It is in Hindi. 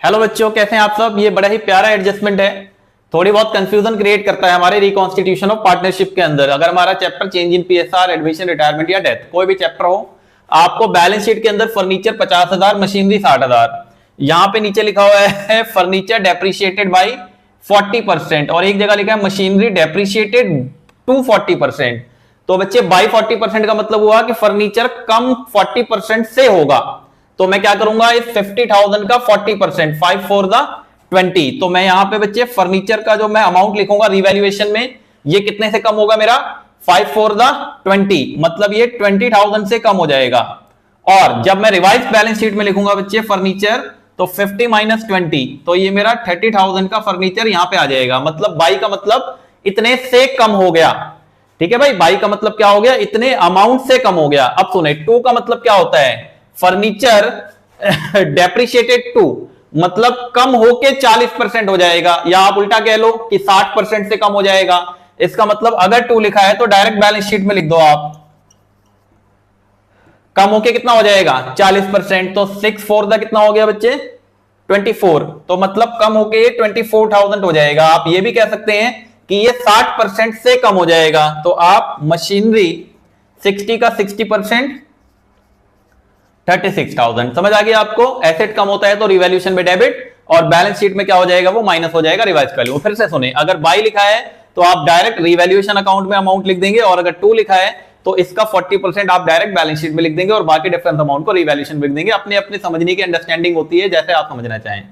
हेलो बच्चों, कैसे हैं आप सब। ये बड़ा ही प्यारा एडजस्टमेंट है, थोड़ी बहुत कंफ्यूजन क्रिएट करता है हमारे रिकॉन्स्टिट्यूशन ऑफ पार्टनरशिप के अंदर। अगर हमारा chapter change in PSR, admission, retirement या डेथ, कोई भी चैप्टर हो, आपको बैलेंस शीट के अंदर फर्नीचर 50,000, मशीनरी 60,000, यहां पे नीचे लिखा हुआ है फर्नीचर डेप्रिशिएटेड बाई 40%, और एक जगह लिखा है मशीनरी डेप्रिशिएटेड टू 40%। तो बच्चे बाई 40% का मतलब हुआ कि फर्नीचर कम 40% से होगा। तो मैं क्या करूंगा, इस 50,000 का 40%, 5 4 द 20। तो मैं यहां पे बच्चे फर्नीचर का जो मैं अमाउंट लिखूंगा रिवैल्यूएशन में, ये कितने से कम होगा मेरा, 5 4 द 20, मतलब ये 20,000 से कम हो जाएगा। और जब मैं रिवाइज बैलेंस शीट में लिखूंगा बच्चे फर्नीचर, तो 50 माइनस 20, तो ये मेरा 30,000 का फर्नीचर यहां पे आ जाएगा। मतलब बाई का मतलब इतने से कम हो गया। ठीक है भाई, बाई का मतलब क्या हो गया, इतने अमाउंट से कम हो गया। अब सुने, टू का मतलब क्या होता है, फर्नीचर डेप्रिशिएटेड टू, मतलब कम होके 40% हो जाएगा, या आप उल्टा कह लो कि 60% से कम हो जाएगा। इसका मतलब अगर टू लिखा है तो डायरेक्ट बैलेंस शीट में लिख दो आप, कम होके कितना हो जाएगा, 40%। तो 6 4 द कितना हो गया बच्चे, 24। तो मतलब कम होके 24,000 हो जाएगा। आप ये भी कह सकते हैं कि ये 60% से कम हो जाएगा। तो आप मशीनरी 60 का 60%, 36,000। समझ आ गया आपको। एसेट कम होता है तो रिवैल्यूएशन में डेबिट, और बैलेंस शीट में क्या हो जाएगा, वो माइनस हो जाएगा रिवाइज वैल्यू। फिर से सुने, अगर बाई लिखा है तो आप डायरेक्ट रिवैल्यूएशन अकाउंट में अमाउंट लिख देंगे, और अगर टू लिखा है तो इसका 40% आप डायरेक्ट बैलेंस शीट में लिख देंगे, और बाकी डिफरेंस अमाउंट को रिवैल्यूएशन लिख देंगे। अपने अपने समझने की अंडरस्टैंडिंग होती है, जैसे आप समझना चाहें।